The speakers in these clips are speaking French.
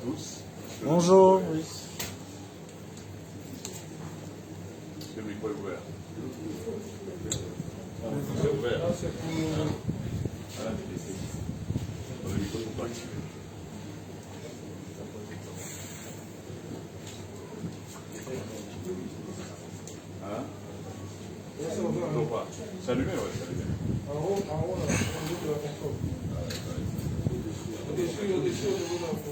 tous. Bonjour. Oui. Le micro est ouvert. C'est ouvert. Le micro n'est pas activé. Hein? Non pas. C'est allumé, ouais, c'est allumé. En haut, là, au niveau de la console. Au-dessus, au niveau de la console.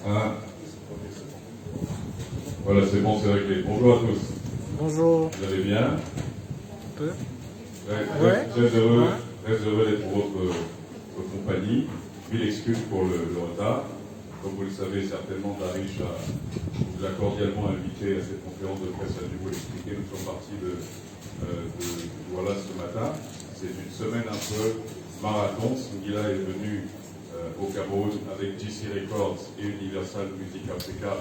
Ah. Voilà, c'est bon, c'est réglé. Bonjour à tous. Bonjour. Vous allez bien? Un peu. Très heureux d'être pour votre compagnie. Mille excuses pour le retard. Comme vous le savez certainement, Darish vous a cordialement invité à cette conférence de presse à nouveau expliquer. Nous sommes partis de Douala ce matin. C'est une semaine un peu marathon. Singila est venu au Cameroun avec GC Records et Universal Music Africa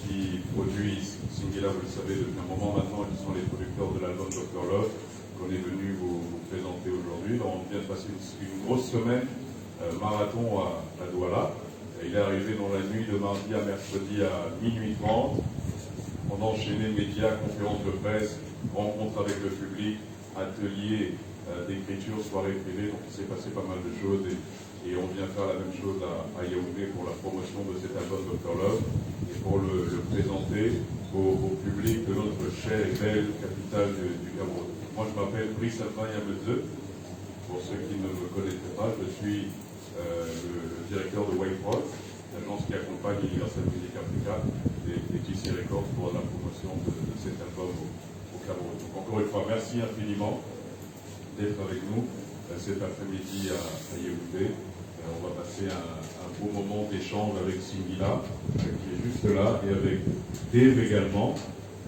qui produisent Singila, vous le savez, depuis un moment maintenant, ils sont les producteurs de l'album Dr Love qu'on est venu vous présenter aujourd'hui. On vient de passer une grosse semaine marathon à Douala. Il est arrivé dans la nuit de mardi à mercredi à minuit 30. On a enchaîné médias, conférences de presse, rencontres avec le public, ateliers d'écriture, soirées privées. Donc il s'est passé pas mal de choses et on vient faire la même chose à Yaoundé pour la promotion de cet album Dr Love et pour le présenter au public de notre chère et belle capitale du Cameroun. Moi je m'appelle Brice Alpin Yamedze. Pour ceux qui ne me connaîtraient pas, je suis le directeur de White Rock, l'agence qui accompagne Universal Music Africa et GC Records pour la promotion de cet album au Cameroun. Donc encore une fois, merci infiniment d'être avec nous cet après-midi à Yaoundé. On va passer un beau moment d'échange avec Singila, qui est juste là, et avec Dave également,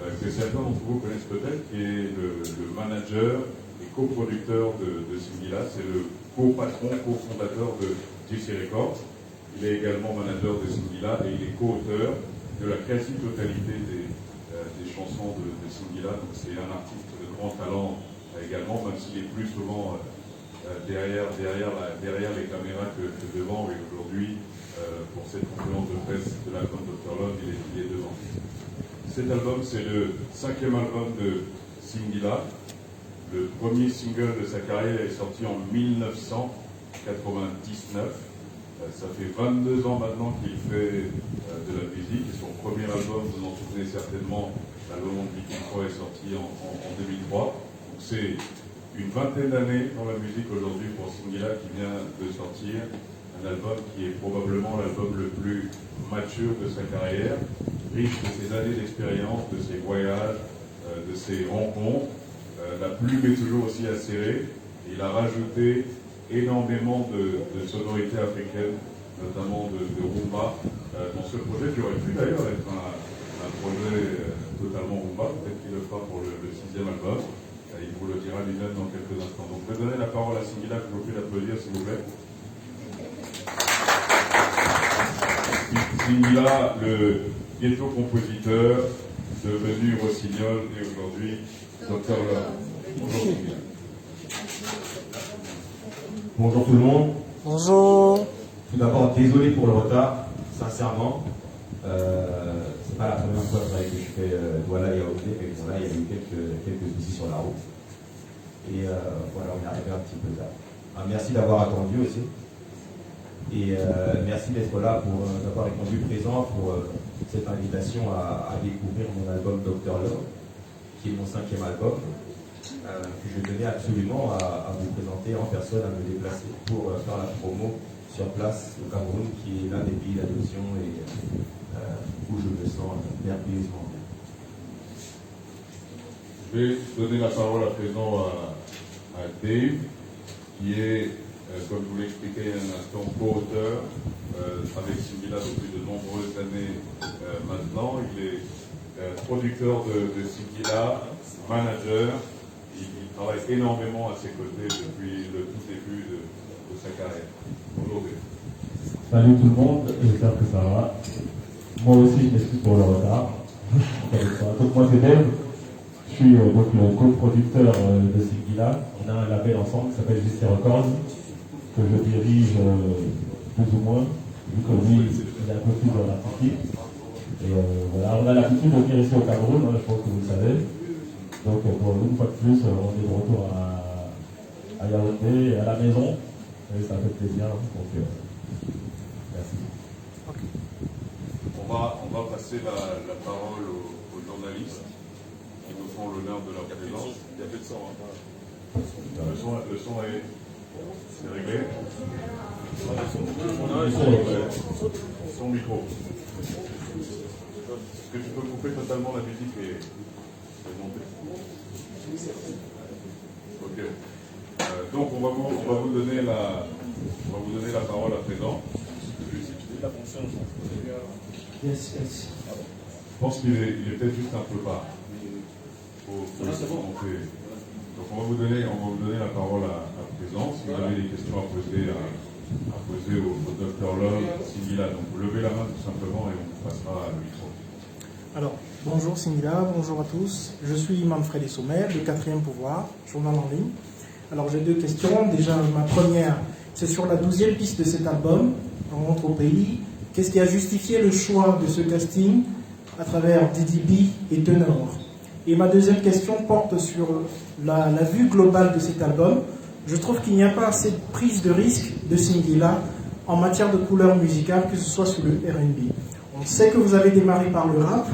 que certains d'entre vous connaissent peut-être, qui est le manager et coproducteur de Singila. C'est le co-patron, co-fondateur de GC Records. Il est également manager de Singila et il est co-auteur de la quasi-totalité des chansons de Singila. Donc c'est un artiste de grand talent également, même s'il est plus souvent derrière les caméras que devant. Et aujourd'hui, pour cette conférence de presse de l'album Dr Love, il est devant. Cet album, c'est le 5e album de Singila. Le premier single de sa carrière est sorti en 1999. Ça fait 22 ans maintenant qu'il fait de la musique. Et son premier album, vous en souvenez certainement, l'album de Viking Croix est sorti en 2003. Donc c'est une vingtaine d'années dans la musique aujourd'hui pour Singila qui vient de sortir un album qui est probablement l'album le plus mature de sa carrière, riche de ses années d'expérience, de ses voyages, de ses rencontres. La plume est toujours aussi acérée. Il a rajouté énormément de sonorités africaines, notamment de rumba, dans ce projet qui aurait pu d'ailleurs être un projet totalement rumba. Peut-être qu'il le fera pour le 6e album. Il vous le dira lui-même dans quelques instants. Donc je vais donner la parole à Singila, que je vous prie d'applaudir s'il vous plaît. Singila, le ghetto compositeur, devenu rossignol et aujourd'hui Dr Love. Bonjour Singila. Bonjour tout le monde. Bonjour. Tout d'abord, désolé pour le retard, sincèrement. C'est pas la première fois que je fais Douala Yaoundé, mais voilà, il y a eu quelques soucis sur la route. Et voilà, on est arrivé un petit peu tard. Merci d'avoir attendu aussi. Et merci d'être là, d'avoir répondu présent pour cette invitation à découvrir mon album Dr Love, qui est mon 5e album, que je tenais absolument à vous présenter en personne, à me déplacer pour faire la promo sur place au Cameroun, qui est l'un des pays d'adoption et où je me sens merveilleusement bien. Je vais donner la parole à présent à Dave, qui est, comme je vous l'ai expliqué il y a un instant, co-auteur avec Singila depuis de nombreuses années maintenant. Il est producteur de Singila, manager. Il travaille énormément à ses côtés depuis le tout début de sa carrière. Bonjour. Salut tout le monde, j'espère que ça va. Moi aussi, je m'excuse pour le retard. Donc moi c'est Dave, je suis donc le coproducteur de Singila. On a un label ensemble qui s'appelle JC Records, que je dirige plus ou moins, vu que lui, il est un peu plus dans l'artistique. Et voilà, on a l'habitude de venir ici au Cameroun, hein, je pense que vous le savez. Donc pour une fois de plus, on est de retour à Yaoundé et à la maison. Et ça fait plaisir. Donc, merci. On va passer la parole aux journalistes qui nous font l'honneur de leur présence. Il y a plus de son. Le son est réglé. Son micro. Est-ce que tu peux couper totalement la musique et monter? Ok. Donc on va vous donner la parole à présent. La fonction. Yes, yes. Je pense qu'il est peut-être juste un peu bas. Faut monter. Donc on va vous donner la parole à présent. Si vous avez des questions à poser au Dr Love, Singila. Donc vous levez la main tout simplement et on vous passera le micro. Alors, bonjour Singila, bonjour à tous. Je suis Manfred Sommer, le 4e pouvoir, journal en ligne. Alors j'ai deux questions. Déjà, ma première, c'est sur la 12e piste de cet album, On rentre au pays. Qu'est-ce qui a justifié le choix de ce casting à travers Didi B et Tenor? Et ma deuxième question porte sur la vue globale de cet album. Je trouve qu'il n'y a pas assez de prise de risque de Singila en matière de couleur musicale, que ce soit sur le R&B. On sait que vous avez démarré par le rap.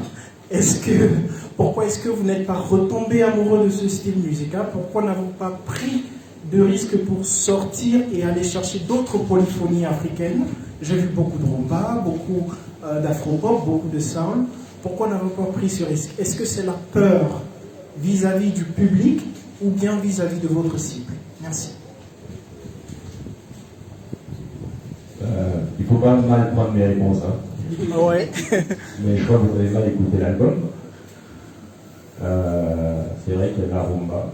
Pourquoi est-ce que vous n'êtes pas retombé amoureux de ce style musical? Pourquoi n'avez-vous pas pris de risque pour sortir et aller chercher d'autres polyphonies africaines? J'ai vu beaucoup de rumba, beaucoup d'afro-pop, beaucoup de soul. Pourquoi n'avez-vous pas pris ce risque? Est-ce que c'est la peur vis-à-vis du public ou bien vis-à-vis de votre cible? Merci. Il ne faut pas mal prendre mes réponses. Hein. Ouais. Mais je crois que vous avez mal écouté l'album. C'est vrai qu'il y a de la rumba.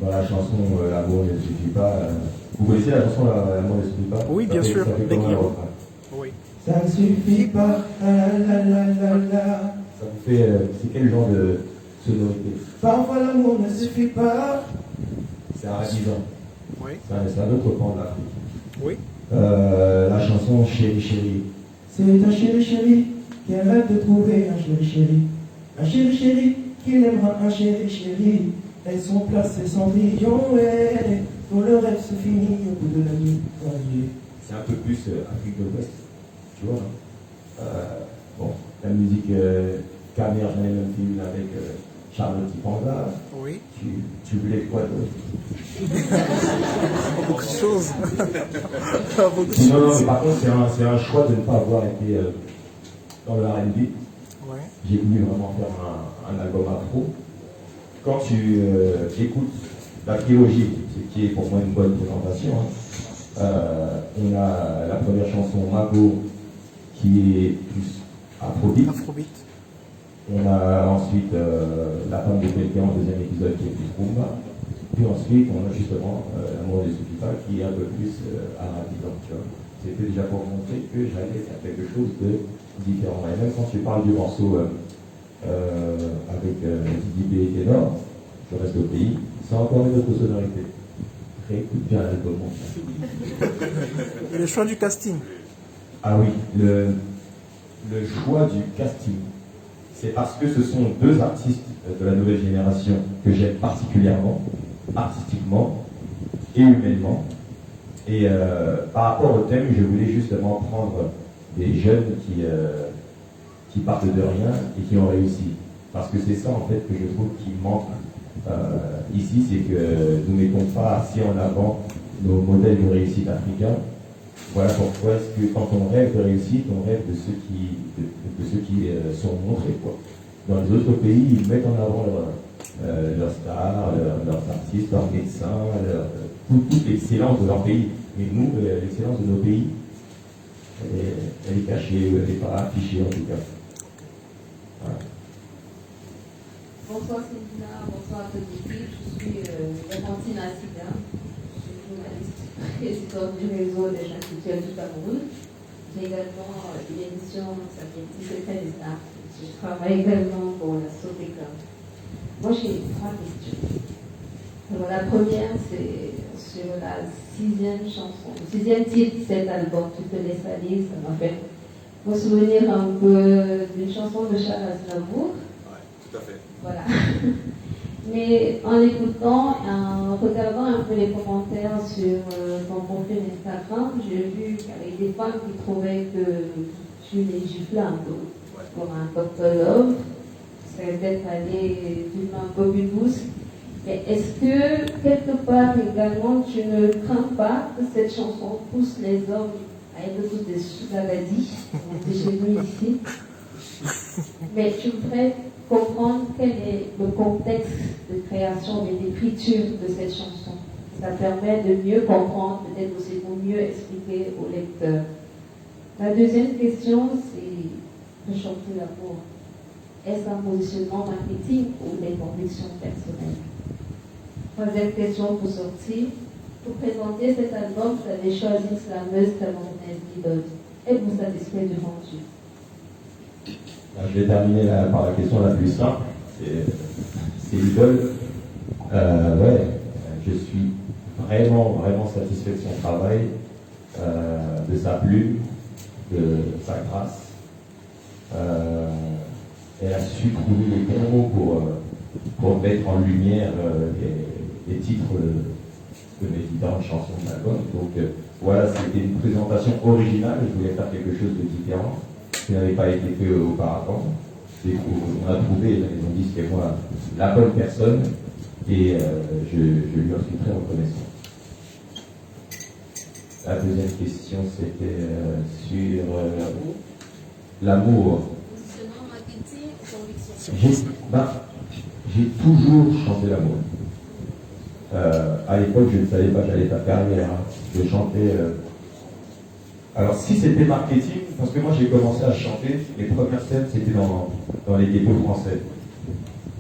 Dans la chanson L'amour ne suffit pas. Vous connaissez la chanson L'amour ne suffit pas? Oui, bien sûr. Oui. Ça ne suffit pas. La, la, la, la, la. Ça vous fait. C'est quel genre de sonorité? Parfois l'amour ne suffit pas. C'est arabisant. Oui. C'est un autre pan de l'Afrique. Oui. La chanson Chéri Chéri. C'est un chéri chéri qui rêve de trouver un chéri chéri. Un chéri chéri qui aimera un chéri chéri. Elles sont placées Cendrillon et pour le rêve se finit au bout de la nuit. C'est un peu plus Afrique de l'Ouest, tu vois. Bon, la musique Camer, j'en ai même fait une avec Charlotte Panda. Oui. Tu voulais quoi d'autre? Beaucoup de choses. Beaucoup de Non, choses. mais par contre, c'est un choix de ne pas avoir été dans le R&B. Ouais. J'ai voulu vraiment faire un album afro. Quand tu écoutes la trilogie, qui est pour moi une bonne présentation, on a la première chanson Mago, qui est plus afrobeat. Afrobeat. On a ensuite La femme de quelqu'un en deuxième épisode, qui est plus rumba. Puis ensuite, on a justement L'amour ne suffit pas, qui est un peu plus arabisant. C'était déjà pour montrer que j'allais faire quelque chose de différent. Et même quand tu parles du morceau avec Didi B et Tenor, Je reste au pays, c'est encore une autre sonorité. Réécoute bien l'album. Et le choix du casting? Ah oui, le choix du casting, c'est parce que ce sont deux artistes de la nouvelle génération que j'aime particulièrement, artistiquement et humainement. Et par rapport au thème, je voulais justement prendre des jeunes qui partent de rien et qui ont réussi. Parce que c'est ça en fait que je trouve qui manque ici, c'est que nous ne mettons pas assez en avant nos modèles de réussite africains. Voilà pourquoi est-ce que quand on rêve de réussite, on rêve de ceux qui sont montrés, quoi. Dans les autres pays, ils mettent en avant leurs stars, leurs artistes, leurs médecins, toute l'excellence de leur pays. Mais nous, l'excellence de nos pays, elle est cachée, elle n'est pas affichée en tout cas. Voilà. Bonsoir Céline, bonsoir à toute l'équipe. Je suis Laurentine Assida. Je suis journaliste présidente du réseau des jeunes culturels du Cameroun. J'ai également une émission qui s'appelle Secret des Arts. Je travaille également pour la Sotéca. Moi, j'ai 3 questions. Alors, la première, c'est sur la 6e chanson, le 6e titre de cet album, Tu te laisses aller. Ça m'a fait me souvenir un peu d'une chanson de Charles Aznavour. Oui, tout à fait. Voilà. Mais en l'écoutant, en regardant un peu les commentaires sur ton profil Instagram, j'ai vu qu'il y avait des femmes qui trouvaient que tu les giflais un peu pour un Dr Love. C'est peut-être aller d'une main comme une douce. Mais est-ce que, quelque part également, tu ne crains pas que cette chanson pousse les hommes à être tous des sous-galadis, comme on dit chez nous ici? Mais tu voudrais comprendre quel est le contexte de création et d'écriture de cette chanson. Ça permet de mieux comprendre, peut-être aussi pour mieux expliquer au lecteur. La deuxième question, c'est de chanter l'amour. Est-ce un positionnement marketing ou des convictions personnelles? Troisième question pour sortir. Pour présenter cet album, vous avez choisi une slameuse camerounaise idole. Êtes-vous satisfait du rendu? Je vais terminer par la question la plus simple. C'est l'idole. Ouais, je suis vraiment satisfait de son travail, de sa plume, de sa grâce. Elle a su trouver les bons mots pour mettre en lumière les titres de mes différentes chansons de l'album. Donc voilà, c'était une présentation originale. Je voulais faire quelque chose de différent qui n'avait pas été fait auparavant. On a trouvé, ils ont dit c'était moi la bonne personne et je lui en suis très reconnaissant. La deuxième question c'était sur l'amour. Positionnement marketing ou conviction? J'ai toujours chanté l'amour. À l'époque, je ne savais pas que j'allais faire carrière. Je chantais. Alors, si c'était marketing, parce que moi j'ai commencé à chanter, les premières scènes c'était dans les ghettos français,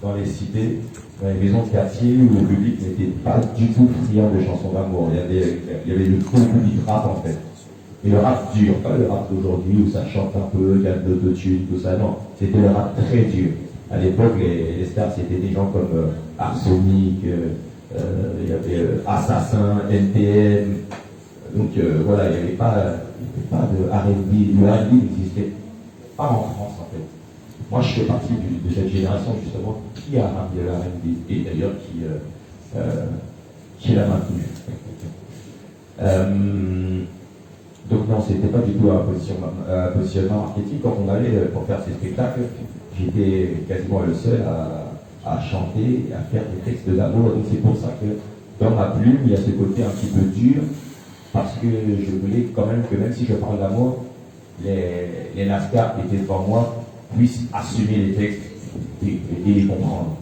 dans les cités, dans les maisons de quartier où le public n'était pas du tout friand de chansons d'amour. Il y avait le faux public rap en fait. Et le rap dur, pas le rap d'aujourd'hui où ça chante un peu, il y a de l'autotune, tout ça, non. C'était le rap très dur. À l'époque, les stars c'était des gens comme Arsenic, il y avait Assassin, NTM. Donc voilà, il n'y avait pas de R&B. Le R&B n'existait pas en France en fait. Moi je fais partie de cette génération justement qui a ramené le R&B et d'ailleurs qui l'a maintenu. Donc non, c'était pas du tout un positionnement marketing. Quand on allait pour faire ces spectacles, j'étais quasiment le seul à chanter et à faire des textes d'amour. Donc c'est pour ça que dans ma plume, il y a ce côté un petit peu dur. Parce que je voulais quand même que même si je parle d'amour, les NASCAR qui étaient devant moi puissent assumer les textes et les comprendre.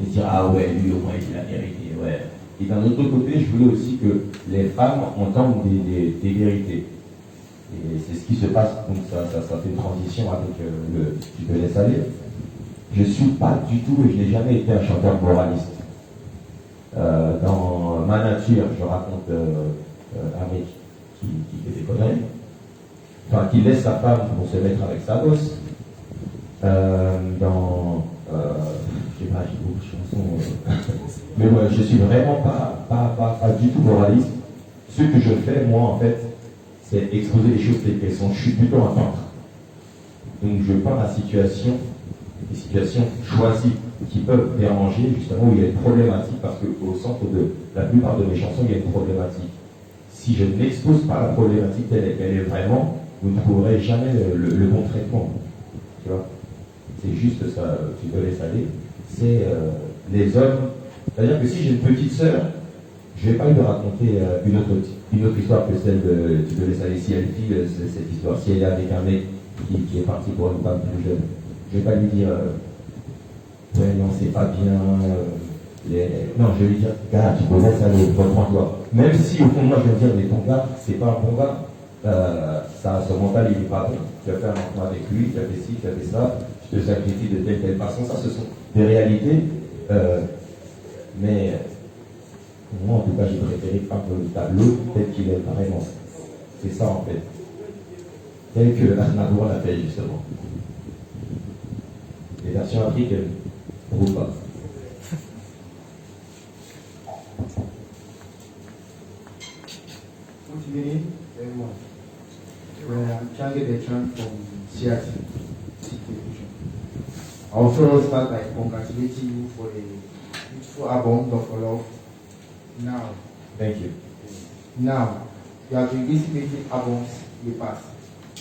Et dire, ah ouais, lui au moins il dit la vérité, ouais. Et d'un autre côté, je voulais aussi que les femmes entendent des vérités. Et c'est ce qui se passe, donc ça fait une transition avec le Tu te laisses aller. Je ne suis pas du tout, et je n'ai jamais été un chanteur moraliste. Dans ma nature, je raconte un mec qui fait des conneries, enfin qui laisse sa femme pour se mettre avec sa gosse. Je sais pas, j'ai beaucoup de chansons, mais ouais, je suis vraiment pas du tout moraliste. Ce que je fais, moi, en fait, c'est exposer les choses telles qu'elles sont. Je suis plutôt un peintre. Donc je peins la situation, des situations choisies qui peuvent déranger, justement, où il y a une problématique, parce qu'au centre de la plupart de mes chansons, il y a une problématique. Si je n'expose pas la problématique telle qu'elle est vraiment, vous ne trouverez jamais le bon traitement. Tu vois, c'est juste ça, tu te laisses aller. C'est les hommes. C'est-à-dire que si j'ai une petite sœur, je ne vais pas lui raconter une autre histoire que celle de Tu te laisses aller. Si elle vit cette histoire, si elle est avec un mec qui est parti pour une femme plus jeune, je ne vais pas lui dire ouais, non, c'est pas bien. Non, je vais lui dire, gars, tu te laisses aller, reprends-toi. Même si au fond de moi je vais me dire, mais ton gars, c'est pas un bon gars, son mental il n'est pas bon. Tu as fait un enfant avec lui, tu as fait ci, tu as fait ça, tu te sacrifies de telle façon. Ça, ce sont des réalités. Mais moi, en tout cas, j'ai préféré peindre le tableau tel qu'il est vraiment. C'est ça en fait. Tel que Aznavour l'a fait justement. Les versions africaines, ou pas. Continuing, everyone. I'm trying to get a chant from CRT. I also start by congratulating you for a beautiful album, Dr. Love. Now, Thank you. now, you have been busy making albums in the past.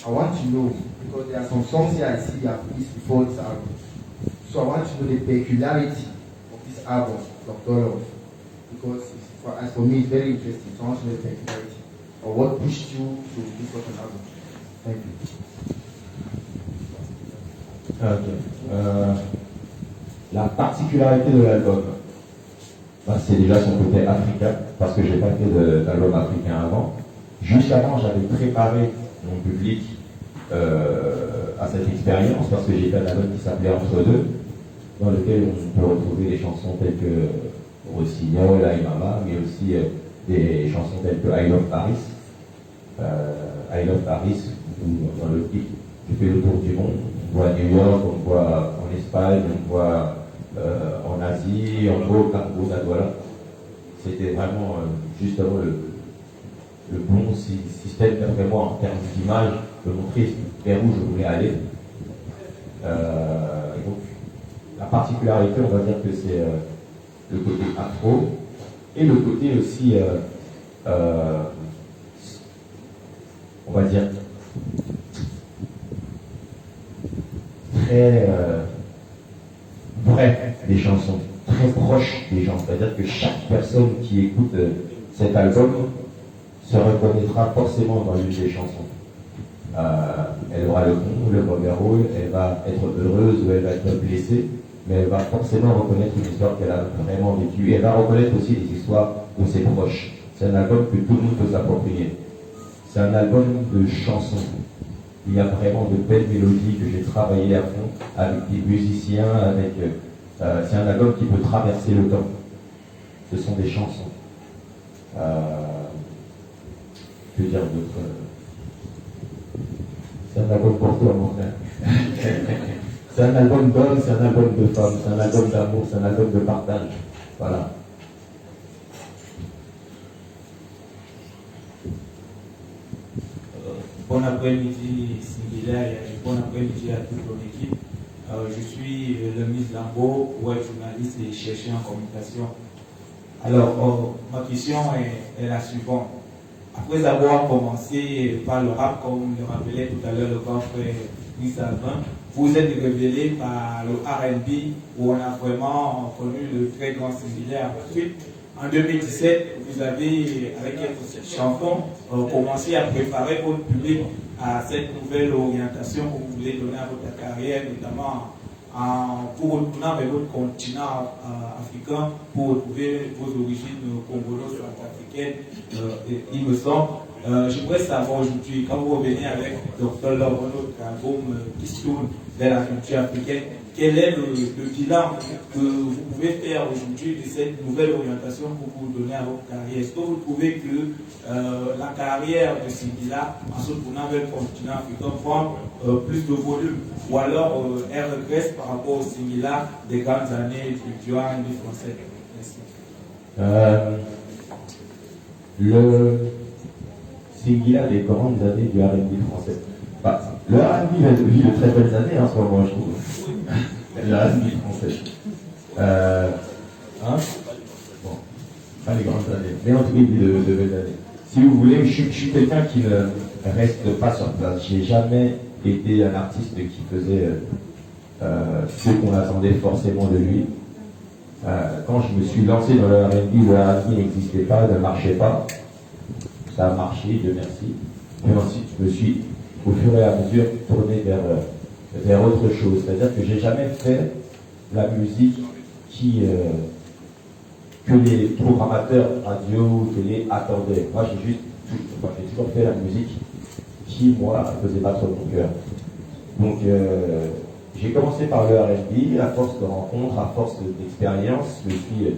I want to know, because there are some songs here I see you have released before this album. So I want to know the peculiarity of this album, Dr. Love. Because as for me, it's very interesting. So I want to know the peculiarity. Or what pushed you to do such an album. Thank you. Ok. La particularité de l'album, c'est déjà son côté africain, parce que j'ai pas fait d'album africain avant. Juste avant, j'avais préparé mon public à cette expérience, parce que j'ai fait un album qui s'appelait Entre deux, dans lequel on peut retrouver des chansons telles que Rossignol, Aïmama, mais aussi des chansons telles que I Love Paris. I Love Paris, où dans le clip, tu fais le tour du monde. On voit New York, on voit en Espagne, on voit en Asie, en gros, Cambodge, voilà. C'était vraiment justement le bon système d'après moi en termes d'image de montrer vers où je voulais aller. Et donc, la particularité, on va dire que c'est le côté afro et le côté aussi, on va dire, très vrai des chansons, très proche des gens. C'est-à-dire que chaque personne qui écoute cet album se reconnaîtra forcément dans l'une des chansons. Elle aura le bon, le mauvais rôle, elle va être heureuse ou elle va être blessée, mais elle va forcément reconnaître une histoire qu'elle a vraiment vécue. Et elle va reconnaître aussi les histoires de ses proches. C'est un album que tout le monde peut s'approprier. C'est un album de chansons. Il y a vraiment de belles mélodies que j'ai travaillées à fond avec des musiciens, avec. C'est un album qui peut traverser le temps. Ce sont des chansons. Que dire d'autre? C'est un album pour toi, mon frère. C'est un album d'homme, c'est un album de femme, c'est un album d'amour, c'est un album de partage. Voilà. Bon après-midi, Singila, et bon après-midi à toute ton équipe. Je suis le ministre Lambeau, web journaliste et chercheur en communication. Alors, ma question est la suivante. Après avoir commencé par le rap, comme le rappelait tout à l'heure le grand frère Louis Salvin, vous êtes révélé par le R&B où on a vraiment connu le très grand Singila. Ensuite, en 2017, vous avez, avec cette chanson, commencé à préparer votre public à cette nouvelle orientation que vous voulez donner à votre carrière, notamment pour retourner vers votre continent africain, pour retrouver vos origines congolaises africaines, il me semble. J'aimerais savoir aujourd'hui, quand vous revenez avec Dr. Love, notre album qui se tourne vers la culture africaine, quel est le bilan que vous pouvez faire aujourd'hui de cette nouvelle orientation que vous donnez à votre carrière? Est-ce que vous trouvez que la carrière de Singila, en se tournant vers le continent africain, prend plus de volume, ou alors elle regresse par rapport au Singila des grandes années du R&B français? Merci. Le Singila des grandes années du R&B français. Bah, le R&B vit de très belles années en ce moment, je trouve. Le R&B français. Bon, pas les grandes années, mais en tout cas, il vit de belles années. Si vous voulez, je suis quelqu'un qui ne reste pas sur place. J'ai jamais été un artiste qui faisait ce qu'on attendait forcément de lui. Quand je me suis lancé dans le R&B n'existait pas, ne marchait pas. Ça a marché, Dieu merci. Mais ensuite, je me suis, au fur et à mesure, tourné vers autre chose. C'est-à-dire que j'ai jamais fait la musique que les programmateurs radio ou télé attendaient. Moi, j'ai toujours fait la musique qui, moi, faisait battre mon cœur. Donc, j'ai commencé par le R&B, à force de rencontres, à force d'expérience, je me suis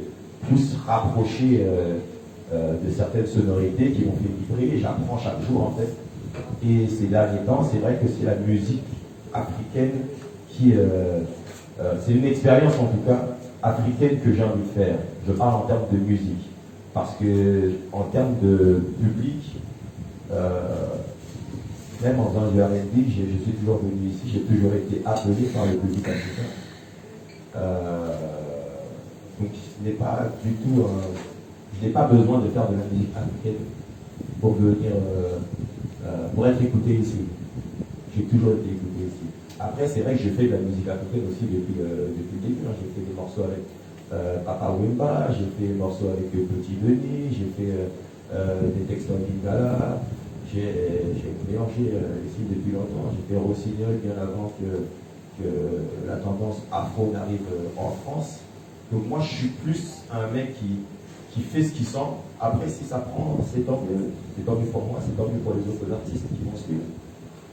plus rapproché de certaines sonorités qui m'ont fait vibrer, et j'apprends chaque jour en fait. Et ces derniers temps, c'est vrai que c'est la musique africaine qui... c'est une expérience en tout cas africaine que j'ai envie de faire. Je parle en termes de musique. Parce que en termes de public, même en faisant du R&B, je suis toujours venu ici, j'ai toujours été appelé par le public africain. Donc ce n'est pas du tout... je n'ai pas besoin de faire de la musique africaine pour venir... pour être écouté ici. J'ai toujours été écouté ici. Après, c'est vrai que j'ai fait de la musique africaine aussi depuis le début. Hein. J'ai fait des morceaux avec Papa Wemba, j'ai fait des morceaux avec Petit Denis, j'ai fait des textes en lingala, j'ai mélangé ici depuis longtemps. J'ai fait Rossignol bien avant que la tendance afro n'arrive en France. Donc moi, je suis plus un mec qui fait ce qu'il sent. Après, si ça prend, c'est tant mieux. C'est tant mieux pour moi, c'est tant mieux pour les autres artistes qui vont suivre.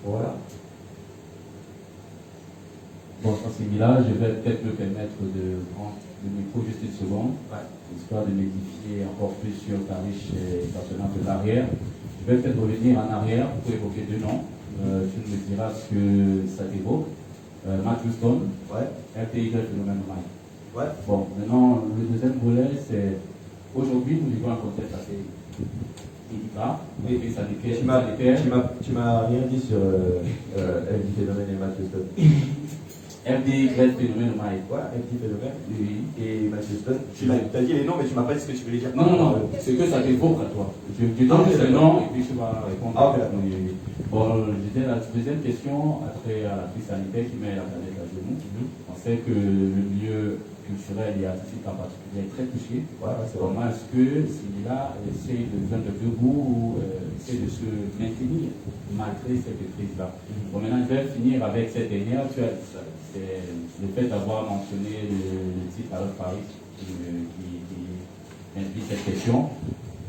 Voilà. Bon, sans Singila, je vais peut-être me permettre de prendre le micro juste une seconde, histoire de m'édifier encore plus sur ta riche et passionnante carrière. Je vais peut-être revenir en arrière pour évoquer deux noms. Tu me diras ce que ça t'évoque. Matthew Stone, RTI Phénomène Mike. Bon, maintenant, le deuxième volet, c'est aujourd'hui, nous vivons un contexte assez délicat. Tu m'as rien dit sur MD Phénomène et Matthew Stone. MD Phénomène Mike. MD Phénomène et Matthew Stone. Tu as dit les noms, mais tu m'as pas dit ce que tu voulais dire. Non, c'est que ça t'évoque à toi. Je donne le nom et puis tu vas répondre. Bon, j'étais la deuxième question, après à la crise sanitaire qui met la planète à genoux. On sait que le milieu culturel et artistique en particulier est très touché. Comment est-ce que Singila essaie de joindre debout ou essaie de se maintenir malgré cette crise-là? Bon, maintenant, je vais finir avec cette dernière. C'est le fait d'avoir mentionné le titre à Paris qui implique cette question.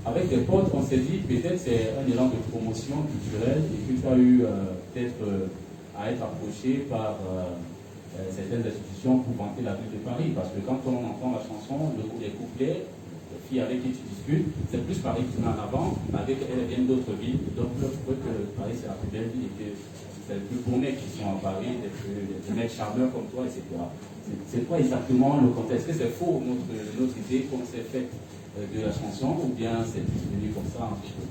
Avec des potes, on s'est dit peut-être c'est un élan de promotion culturelle et que tu as eu peut-être à être approché par certaines institutions pour vanter la ville de Paris. Parce que quand on entend la chanson, les couplets, les filles avec qui tu discutes, c'est plus Paris qui met en avant, avec elles viennent d'autres villes. Donc je trouve que Paris c'est la plus belle ville et que c'est les plus beaux mecs qui sont à Paris, des mecs charmeurs comme toi, etc. C'est quoi exactement le contexte? Est-ce que c'est faux notre idée qu'on s'est faite de la chanson ou bien c'est venu comme ça un petit peu?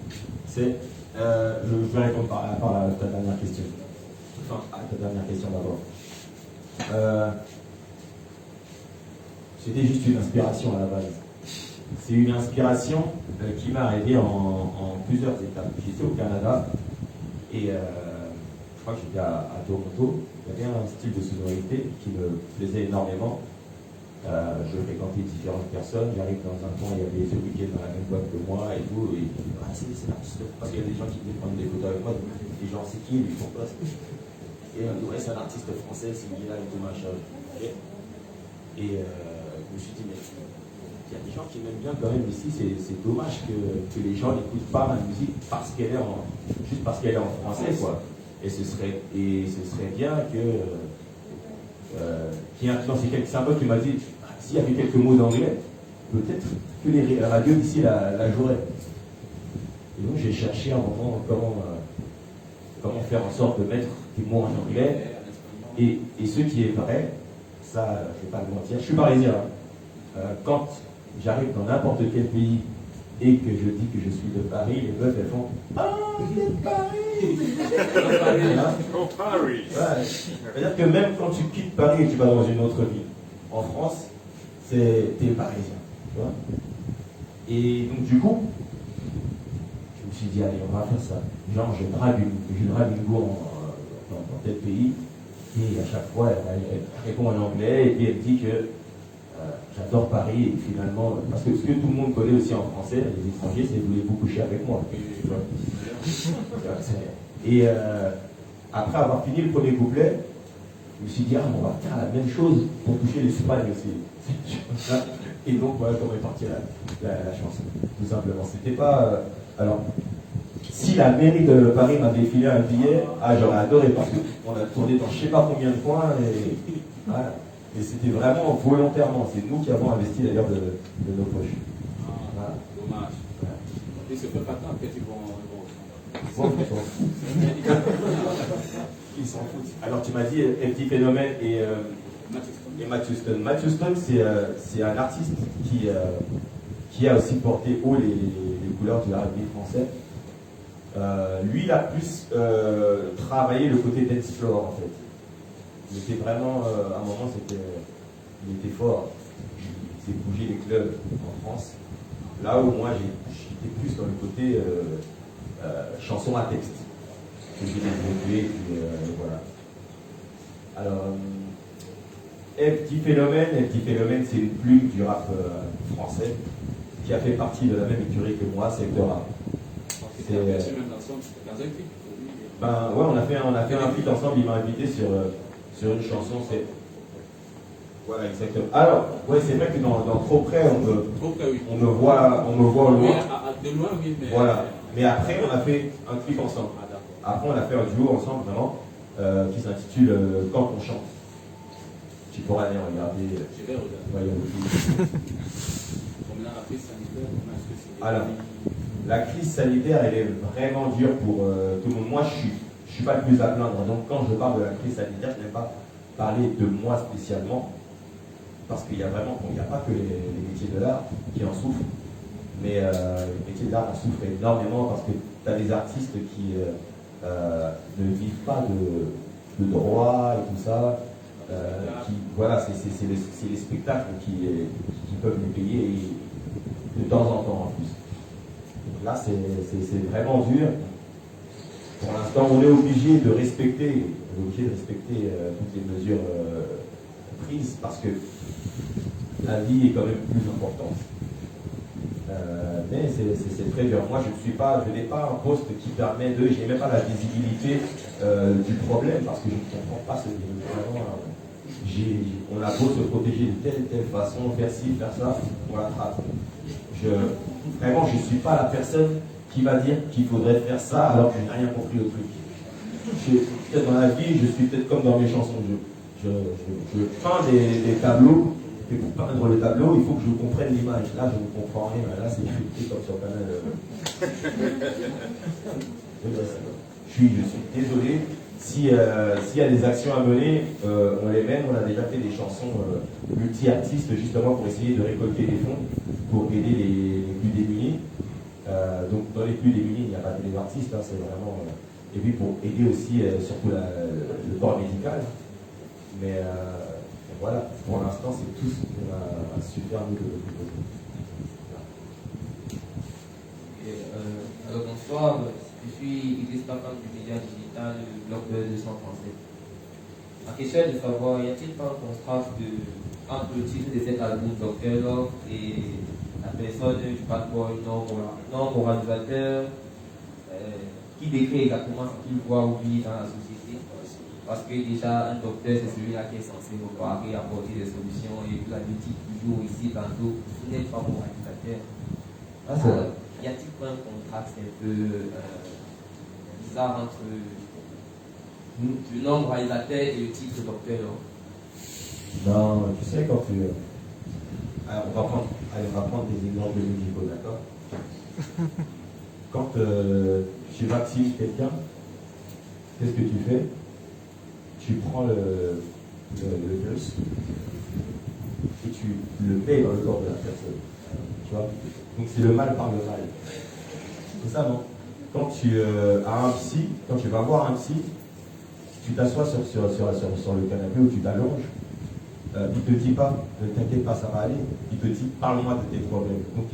Je vais répondre par rapport à ta dernière question. Enfin, à ta dernière question d'abord. C'était juste une inspiration à la base. C'est une inspiration qui m'est arrivée en plusieurs étapes. J'étais au Canada et je crois que j'étais à Toronto. Il y avait un style de sonorité qui me plaisait énormément. Je fréquentais différentes personnes, j'arrive dans un coin, il y avait celui qui est dans la même boîte que moi et tout, et c'est l'artiste, parce qu'il y a des gens qui venaient prendre des photos avec moi, donc les gens c'est qui, ils font pas, et on dit ouais c'est un artiste français, c'est Singila et tout machin, et je me suis dit mais il y a des gens qui m'aiment bien quand même ici, c'est dommage que les gens n'écoutent pas ma musique parce qu'elle est juste parce qu'elle est en français quoi, et ce serait bien que qui a influencé quelques symboles qui m'a dit s'il y avait quelques mots d'anglais, peut-être que les radios d'ici la joueraient. Et donc j'ai cherché un moment comment faire en sorte de mettre des mots en anglais. Et ce qui est vrai, ça, je ne vais pas le mentir, je suis parisien. Quand j'arrive dans n'importe quel pays et que je dis que je suis de Paris, les meufs elles font ah, c'est de Paris. Paris. C'est-à-dire que même quand tu quittes Paris et tu vas dans une autre ville, en France, t'es parisien. Tu vois. Et donc du coup, je me suis dit, allez, on va faire ça. Genre, je drague une go dans tel pays, et à chaque fois, elle répond en anglais, et puis elle dit que j'adore Paris, et finalement, parce que ce que tout le monde connaît aussi en français, les étrangers, c'est voulez-vous coucher avec moi. Et après avoir fini le premier couplet, je me suis dit, on va faire la même chose pour toucher l'Espagne aussi. Et donc, voilà comment est partie la chanson, tout simplement. C'était pas. Alors, Si la mairie de Paris m'avait filé un billet, j'aurais adoré parce qu'on a tourné dans je sais pas combien de coins et, voilà. Et c'était vraiment volontairement. C'est nous qui avons investi d'ailleurs de nos poches. Voilà. Dommage. Ouais. Et c'est pas tant que tu Ils s'en foutent. Alors tu m'as dit Petit Phénomène et Matthew Stone. Matthew Stone, c'est un artiste qui a aussi porté haut les couleurs du R&B français. Lui, il a plus travaillé le côté dance floor en fait. Il était vraiment, à un moment, il était fort. Il faisait bouger les clubs en France. Là où moi, j'étais plus dans le côté chanson à texte. Que j'ai développé, et puis voilà. Alors, Petit Phénomène, c'est une plume du rap français qui a fait partie de la même écurie que moi, Secteur A. Ben ouais, on a fait un feat ensemble, il m'a invité sur une chanson, c'est... Voilà, exactement. Alors, ouais, c'est vrai que dans Trop près, on me voit au loin. De loin, oui, mais... Voilà. Mais après, on a fait un clip ensemble. Après, on a fait un duo ensemble, vraiment, qui s'intitule Quand on chante. Tu pourras aller regarder. Je vais regarder. Alors, la crise sanitaire, elle est vraiment dure pour tout le monde. Moi, je suis pas le plus à plaindre. Donc, quand je parle de la crise sanitaire, je n'aime pas parler de moi spécialement, parce qu'il y a vraiment, il n'y a pas que les métiers de l'art qui en souffrent, mais les métiers de l'art en souffrent énormément parce que tu as des artistes qui ne vivent pas de droits et tout ça. Voilà, c'est les spectacles qui peuvent les payer et de temps en temps en plus. Donc là, c'est vraiment dur. Pour l'instant, on est obligé de respecter toutes les mesures prises parce que la vie est quand même plus importante. Mais c'est très dur. Moi, je n'ai pas un poste qui permet je n'ai même pas la visibilité du problème parce que je ne comprends pas ce on a beau se protéger de telle façon, faire ci, faire ça, on l'attrape. Vraiment, je ne suis pas la personne qui va dire qu'il faudrait faire ça alors que je n'ai rien compris au truc. Peut-être dans la vie, je suis peut-être comme dans mes chansons. Je peins des tableaux, et pour peindre les tableaux, il faut que je comprenne l'image. Là, je ne comprends rien. Là, c'est écrit comme sur Canal. Je suis désolé. S'il y a des actions à mener, on les mène. On a déjà fait des chansons multi-artistes justement pour essayer de récolter des fonds pour aider les plus démunis. Donc dans les plus démunis, il n'y a pas que des artistes, hein, c'est vraiment... et puis pour aider aussi surtout le corps médical. Mais voilà, pour l'instant, c'est tout ce qu'on a su faire nous de notre côté. Alors bonsoir, je suis Idriss Bakam du média digital, blog de Sang Français. Ma question est de savoir, y a-t-il pas un contraste entre le titre de cet album Dr Love et la personne du bad boy non moralisateur qui décrit exactement ce qu'il voit ou vit dans la société? Parce que déjà, un docteur, c'est celui-là qui est censé reparer, apporter des solutions, et vous l'avez dit toujours ici, tantôt, vous n'êtes pas moralisateur. Alors, y a-t-il pas un contraste un peu bizarre entre le non-moralisateur et le titre docteur? Non, tu sais, quand tu... Alors, on va prendre des exemples musicaux, d'accord? Quand tu vaccines quelqu'un, qu'est-ce que tu fais? Tu prends le virus et tu le mets dans le corps de la personne. Tu vois? Donc c'est le mal par le mal. C'est ça, non? Quand tu as un psy, quand tu vas voir un psy, tu t'assois sur le canapé ou tu t'allonges, il te dit pas, ne t'inquiète pas, ça va aller. Il te dit, parle-moi de tes problèmes. Donc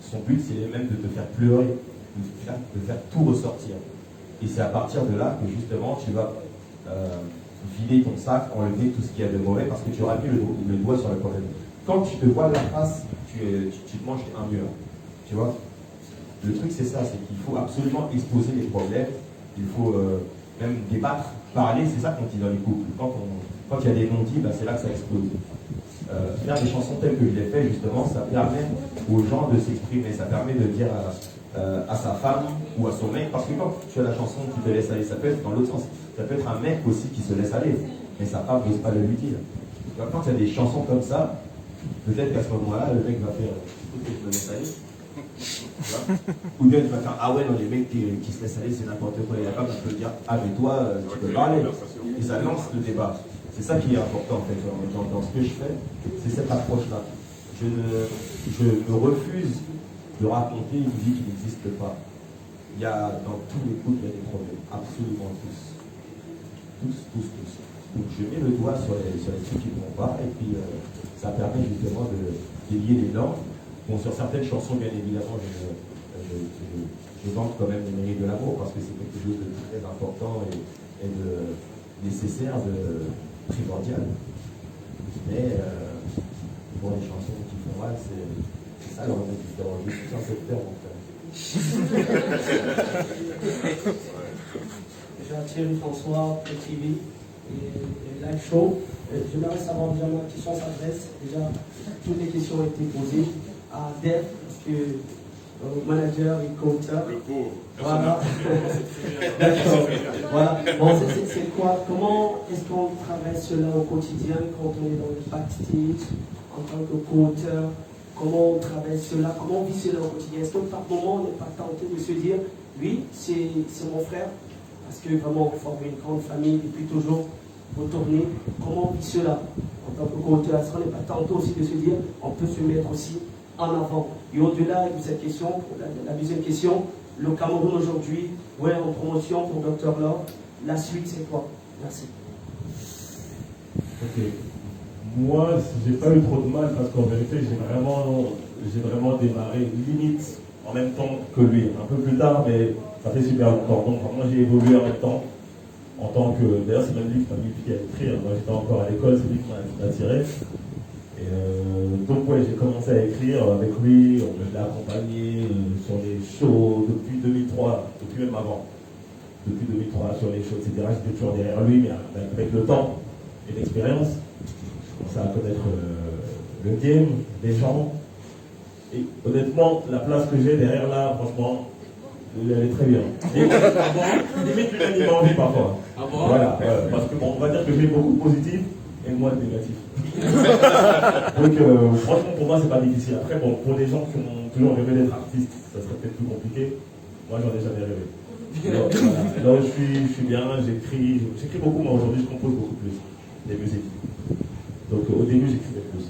son but, c'est même de te faire pleurer, de faire tout ressortir. Et c'est à partir de là que justement, tu vas vider ton sac, enlever tout ce qu'il y a de mauvais, parce que tu auras mis le doigt sur le problème. Quand tu te vois la face, tu te manges un mur. Tu vois? Le truc, c'est ça, c'est qu'il faut absolument exposer les problèmes. Il faut même débattre, parler, c'est ça qu'on dit dans les couples. Quand il y a des non-dits, c'est là que ça explose. Faire des chansons telles que je l'ai fait, justement, ça permet aux gens de s'exprimer. Ça permet de dire à sa femme ou à son mec, parce que quand tu as la chanson qui te laisse aller, ça peut être dans l'autre sens. Ça peut être un mec aussi qui se laisse aller, mais sa femme n'ose pas le lui dire. Donc, quand il y a des chansons comme ça, peut-être qu'à ce moment-là, le mec va faire écoute, je me laisse aller. Ou bien il va faire ah ouais, non, les mecs qui se laissent aller, c'est n'importe quoi. Et la femme peut dire ah, mais toi, tu peux parler. Et ça lance le débat. C'est ça qui est important en fait dans ce que je fais, c'est cette approche-là. Je me refuse de raconter une vie qui n'existe pas. Il y a dans tous les couples, il y a des problèmes, absolument tous. Tous. Donc je mets le doigt sur les trucs qui ne vont pas, et puis ça permet justement de délier les langues. Bon, sur certaines chansons, bien évidemment, je vante quand même les mérites de l'amour, parce que c'est quelque chose de très important et de nécessaire, de primordial. Mais pour les chansons qui font mal, c'est ça le remède différent. Je suis un secteur en fait. Déjà Thierry François, TV et Live Show. J'aimerais savoir déjà ma question s'adresse. Déjà, toutes les questions ont été posées à Dev, parce que manager et coauteur. Le pauvre. Voilà. D'accord. Voilà. Bon, c'est quoi? Comment est-ce qu'on travaille cela au quotidien quand on est dans le backstage en tant que coauteur? Comment on travaille cela? Comment on vit cela au quotidien? Est-ce que par moment on n'est pas tenté de se dire oui, c'est mon frère? Parce que vraiment on forme une grande famille depuis toujours pour tourner. Comment on vit cela en tant que coauteur? Est-ce qu'on n'est pas tenté aussi de se dire on peut se mettre aussi en avant? Et au-delà de cette question, la deuxième question, le Cameroun aujourd'hui, ouais, en promotion pour Dr Love, la suite c'est quoi? Merci. Ok. Moi, j'ai pas eu trop de mal parce qu'en vérité, j'ai vraiment démarré limite en même temps que lui. Un peu plus tard, mais ça fait super longtemps. Donc vraiment, j'ai évolué en même temps. En tant que, d'ailleurs, c'est même lui qui m'a mis pied à écrire. Moi, j'étais encore à l'école, c'est lui qui m'a attiré. Et donc, ouais, j'ai commencé à écrire avec lui. Je l'ai accompagné sur les shows depuis 2003, depuis même avant. Depuis 2003, sur les shows, etc. J'étais toujours derrière lui, mais avec le temps et l'expérience, je commençais à connaître le game, les gens. Et honnêtement, la place que j'ai derrière là, franchement, elle est très bien. Limite, lui-même, il m'a envie parfois. Ah bon? Voilà, parce que bon, on va dire que j'ai beaucoup de positifs et moins de négatifs. Donc, franchement, pour moi, c'est pas difficile. Après, bon, pour les gens qui ont toujours rêvé d'être artistes, ça serait peut-être plus compliqué. Moi, j'en ai jamais rêvé. Alors, voilà. Alors, je suis bien, j'écris beaucoup, mais aujourd'hui, je compose beaucoup plus des musiques. Donc, au début, j'écrivais plus.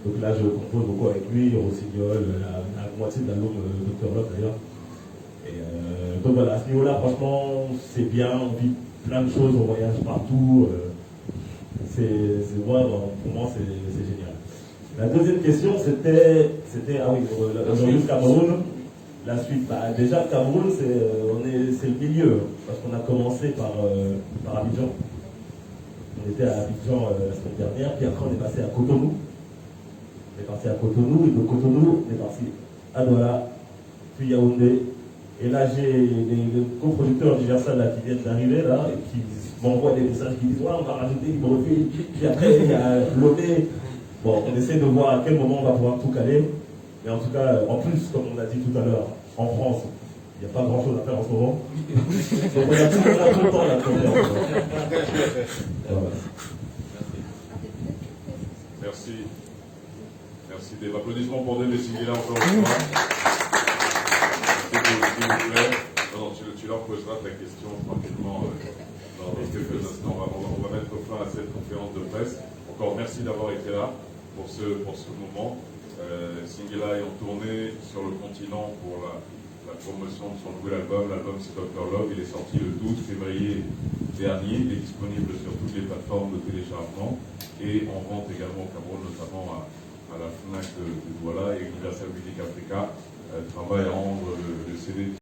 Donc là, je compose beaucoup avec lui, Rossignol, la moitié de l'album Dr Love d'ailleurs. Et donc voilà, à ce niveau-là, franchement, c'est bien, on vit plein de choses, on voyage partout. Pour moi, c'est génial. La deuxième question, c'était ah oui, le Cameroun. La suite, bah, déjà, le Cameroun, c'est le milieu, parce qu'on a commencé par Abidjan. On était à Abidjan la semaine dernière, puis après on est passé à Cotonou. On est parti à Cotonou, et de Cotonou, on est parti à Douala, puis Yaoundé. Et là, j'ai les coproducteurs d'Universal là, qui viennent d'arriver, là, et qui m'envoient des messages qui disent ouais, on va rajouter Libreville, puis après il y a Lomé. Bon, on essaie de voir à quel moment on va pouvoir tout caler. Mais en tout cas, en plus, comme on a dit tout à l'heure, en France, il n'y a pas grand chose à faire en ce moment. Donc on a tout le temps là pour faire. Voilà. Merci. Merci. Des applaudissements pour Dave et Singila encore une fois. S'il vous plaît. Non, tu leur poseras ta question tranquillement dans quelques instants. On va mettre fin à cette conférence de presse. Encore merci d'avoir été là pour ce moment. Singila est en tournée sur le continent pour la promotion de son nouvel album. L'album c'est Dr Love. Il est sorti le 12 février dernier. Il est disponible sur toutes les plateformes de téléchargement et en vente également au Cameroun, notamment à la FNAC de Douala, et Universal Music Africa travaille à rendre le CD